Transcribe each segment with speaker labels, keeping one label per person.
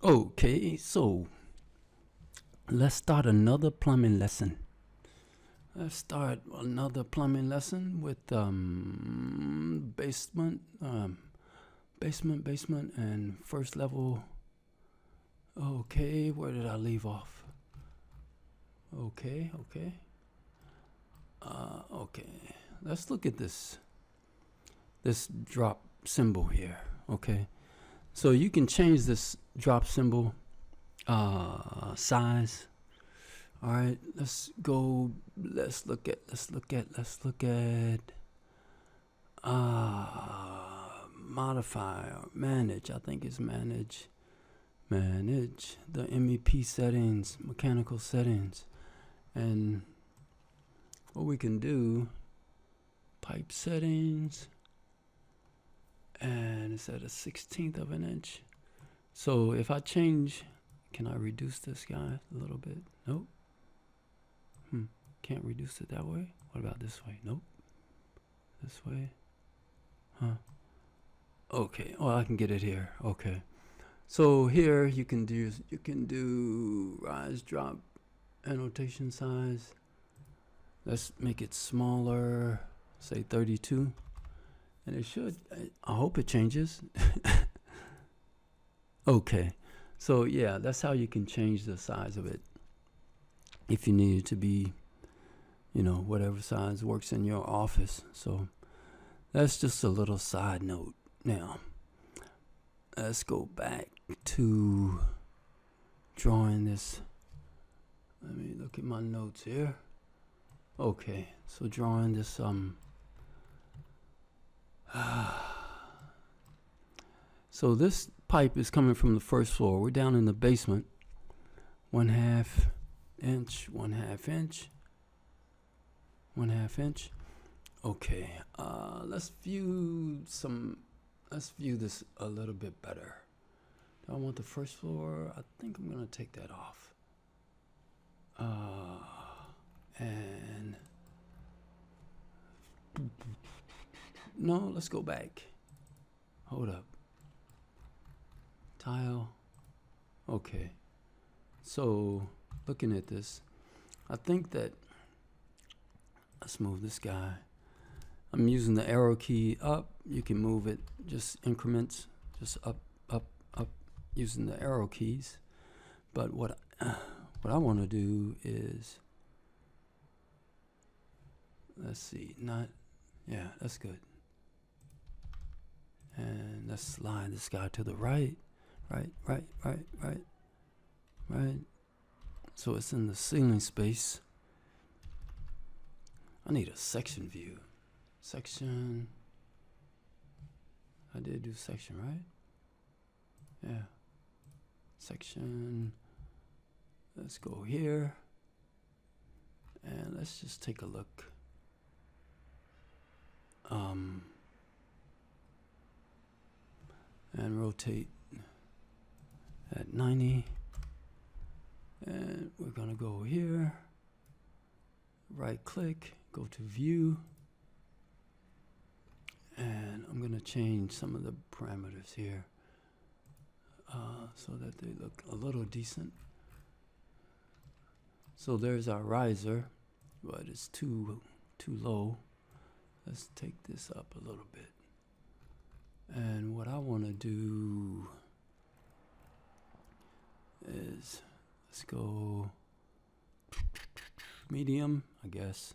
Speaker 1: Okay, so let's start another plumbing lesson. Let's start another plumbing lesson with basement, and first level. Okay, where did I leave off? Okay. Let's look at this drop symbol here. Okay, so you can change this drop symbol size. All right, let's go. Let's look at modify or manage. I think it's manage the MEP settings, mechanical settings, and what we can do, pipe settings, and it's at a 1/16 of an inch. So if I change, can I reduce this guy a little bit? Nope. Can't reduce it that way. What about this way? Nope. This way. Huh. Okay. Oh, I can get it here. Okay. So here you can do rise, drop, annotation size. Let's make it smaller. Say 32. And it should. I hope it changes. Okay. So yeah, that's how you can change the size of it. If you need it to be, whatever size works in your office. So that's just a little side note. Now, let's go back to drawing this. Let me look at my notes here. Okay, so drawing this so this pipe is coming from the first floor. We're down in the basement. 1/2 inch, 1/2 inch, 1/2 inch. Okay, let's view this a little bit better. Do I want the first floor? I think I'm gonna take that off. And no, let's go back. Hold up. Tile. Okay. So looking at this, I think that let's move this guy. I'm using the arrow key up. You can move it just increments, just up, using the arrow keys. But what I want to do is, let's see, that's good. And let's slide this guy to the right. So it's in the ceiling space. I need a section view. Section. I did do section, right? Yeah. Section. Let's go here. And let's just take a look. And rotate at 90. And we're gonna go here. Right click, go to view. And I'm gonna change some of the parameters here so that they look a little decent. So there's our riser, but it's too low. Let's take this up a little bit. And what I want to do is, let's go medium, I guess.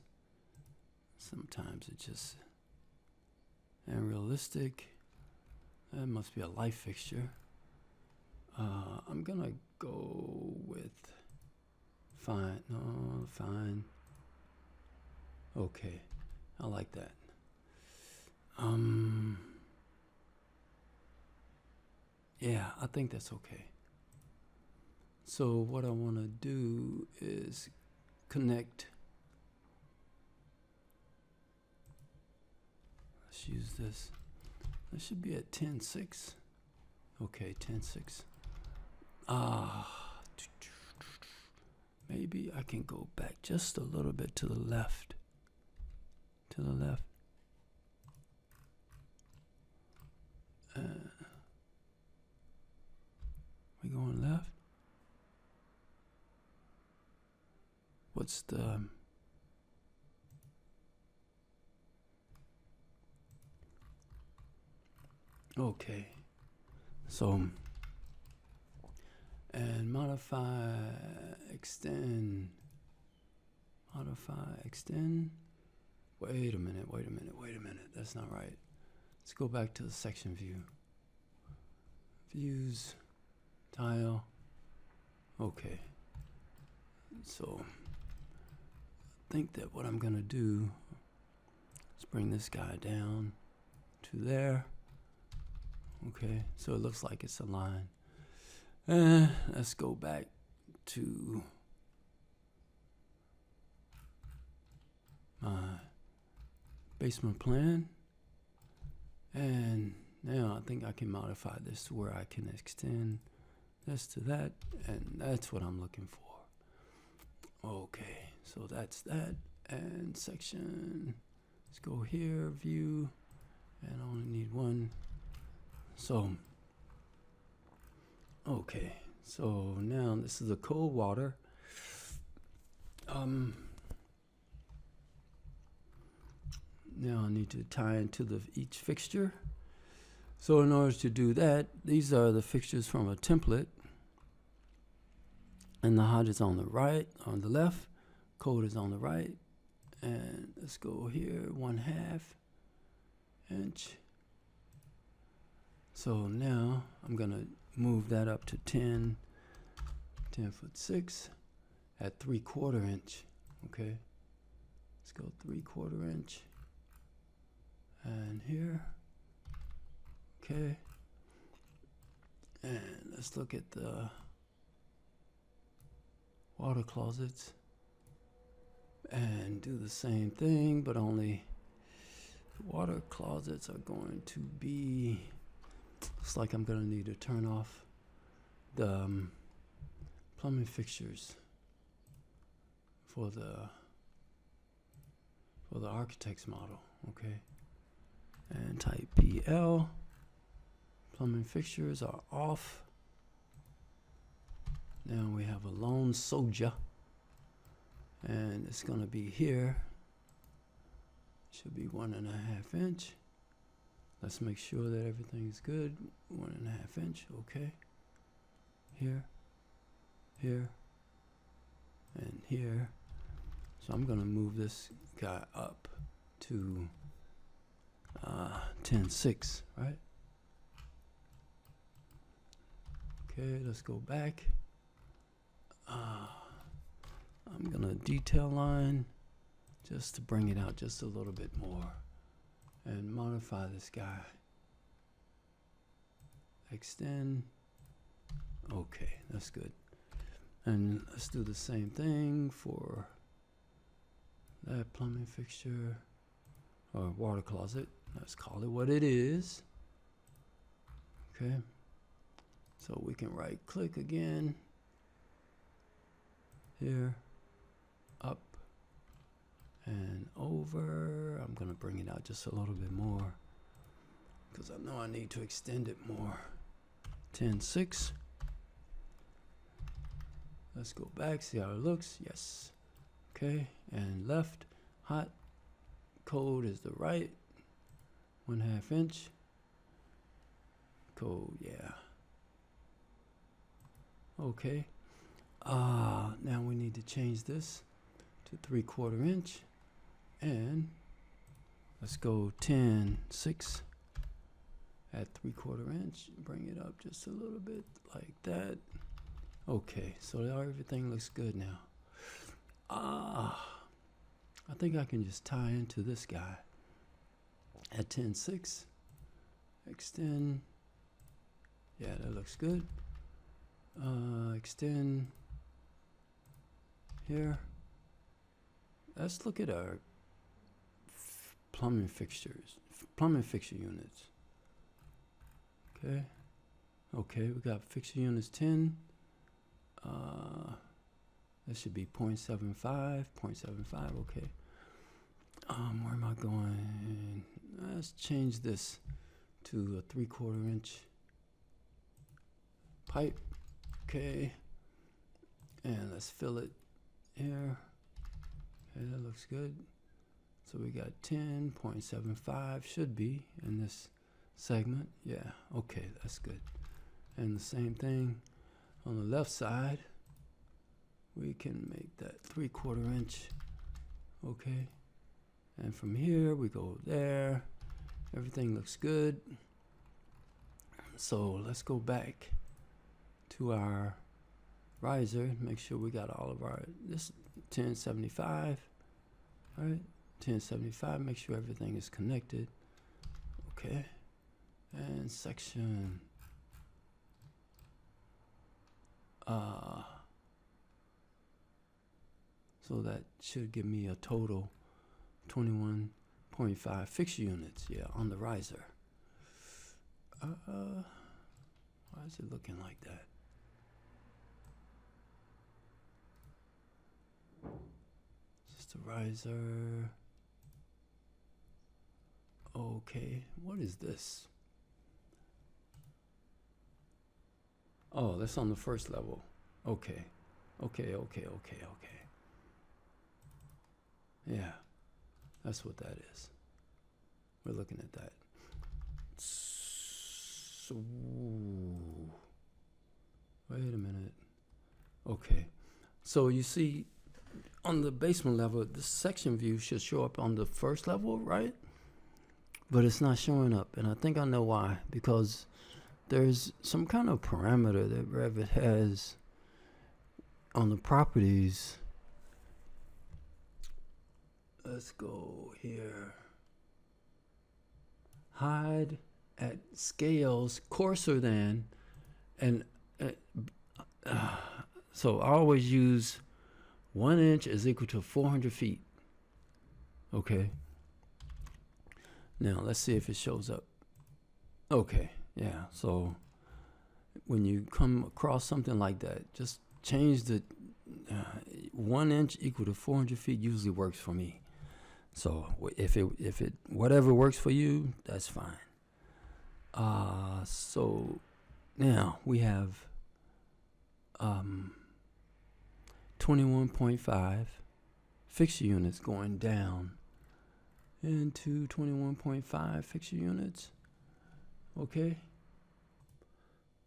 Speaker 1: Sometimes it just, and realistic. That must be a light fixture. I'm gonna go with fine. No, fine. Okay, I like that. Yeah, I think that's okay. So what I want to do is connect. Let's use this. This should be at 10.6. Okay, 10.6. Maybe I can go back just a little bit to the left. We we going left? What's the... Okay. So, and modify, extend. Modify, extend. Wait a minute. That's not right. Let's go back to the section view. Views, tile. Okay. So, I think that what I'm gonna do is bring this guy down to there. Okay, so it looks like it's a line. Let's go back to my basement plan. And now I think I can modify this to where I can extend this to that. And that's what I'm looking for. Okay, so that's that. And section, let's go here, view. And I only need one. So, okay, so now this is a cold water. Now I need to tie into each fixture. So in order to do that, these are the fixtures from a template. And the hot is on the right, on the left. Cold is on the right. And let's go here, 1/2 inch. So now I'm gonna move that up to 10'6" at 3/4 inch. Okay, let's go 3/4 inch. And here, okay. And let's look at the water closets and do the same thing, but only water closets are going to be, looks like I'm gonna need to turn off the plumbing fixtures for the architect's model. Okay, and type PL. Plumbing fixtures are off. Now we have a lone soldier, and it's gonna be here. Should be 1.5 inch. Let's make sure that everything's good. 1.5 inch, okay. Here, here, and here. So I'm gonna move this guy up to 10'6", right? Okay, let's go back. I'm gonna detail line just to bring it out just a little bit more and modify this guy. Extend. Okay, that's good. And let's do the same thing for that plumbing fixture or water closet. Let's call it what it is. Okay. So we can right click again. Here. Up. And over. I'm going to bring it out just a little bit more because I know I need to extend it more. 10'6". Let's go back, see how it looks. Yes. Okay. And left. Hot. Cold is the right. 1/2 inch. Cold, yeah. Okay. Now we need to change this to 3/4 inch. And let's go 10'6" at 3/4 inch. Bring it up just a little bit like that. Okay, so everything looks good now. I think I can just tie into this guy at 10'6". Extend. Yeah, that looks good. Extend here. Let's look at our plumbing fixtures, plumbing fixture units. Okay. Okay, we got fixture units 10. That should be 0.75, 0.75, okay. Where am I going? Let's change this to a 3/4 inch pipe. Okay. And let's fill it here. Okay, that looks good. So we got 10.75 should be in this segment. Yeah, okay, that's good. And the same thing on the left side. We can make that 3/4 inch. Okay. And from here we go there. Everything looks good. So let's go back to our riser. Make sure we got all of our, this 1075. All right, 1075. Make sure everything is connected. Okay. And section. So that should give me a total 21.5 fixture units, yeah, on the riser. Why is it looking like that? Just a riser. Okay, what is this? Oh, that's on the first level. Okay. Yeah, that's what that is. We're looking at that. So, wait a minute. Okay, so you see on the basement level, the section view should show up on the first level, right? But it's not showing up, and I think I know why. Because there's some kind of parameter that Revit has on the properties. Let's go here. Hide at scales coarser than, and so I always use 1 inch is equal to 400 feet. Okay. Now let's see if it shows up. Okay, yeah. So when you come across something like that, just change the 1 inch equal to 400 feet usually works for me. So if it whatever works for you, that's fine. So now we have 21.5 fixture units going down into 21.5 fixture units. Okay.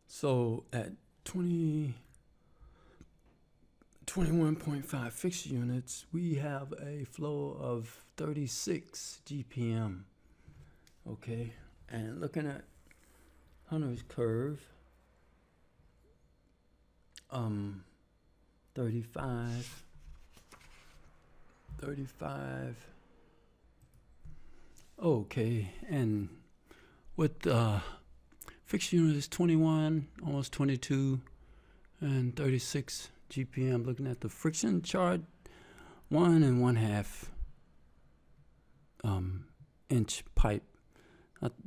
Speaker 1: So at 21.5 fixture units, we have a flow of 36 GPM. Okay, and looking at Hunter's curve, 35. Okay, and with fixture unit is 21, almost 22, and 36 GPM. Looking at the friction chart, 1 1/2 inch pipe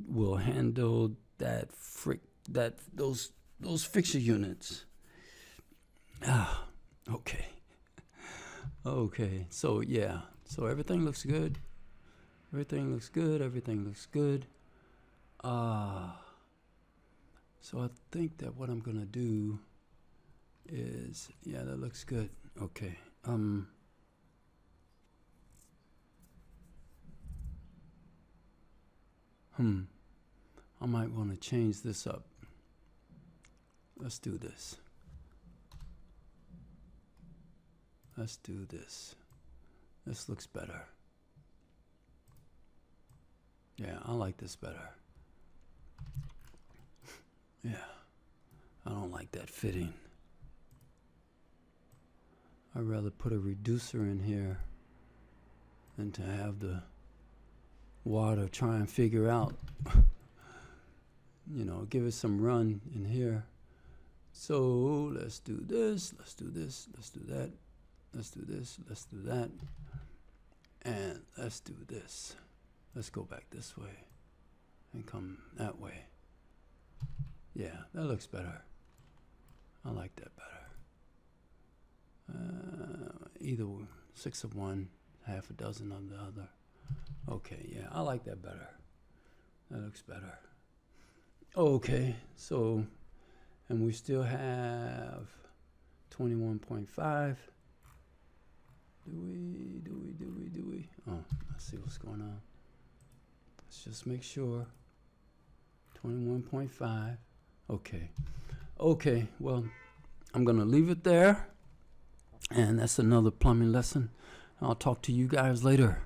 Speaker 1: will handle that those fixture units. Okay. Okay, so yeah, so everything looks good. Everything looks good. So I think that what I'm gonna do is, yeah, that looks good. Okay. I might want to change this up. Let's do this. This looks better. Yeah, I like this better. Yeah, I don't like that fitting. I'd rather put a reducer in here than to have the water try and figure out, you know, give it some run in here. So let's do this, let's do this, let's do that, let's do this, let's do that, and let's do this. Let's go back this way and come that way. Yeah, that looks better. I like that better. Either 6 of one, half a dozen of the other. Okay, yeah, I like that better. That looks better. Okay, so And we still have 21.5. Do we? Oh, let's see what's going on. Let's just make sure. 21.5. Okay. Okay, well, I'm going to leave it there. And that's another plumbing lesson. I'll talk to you guys later.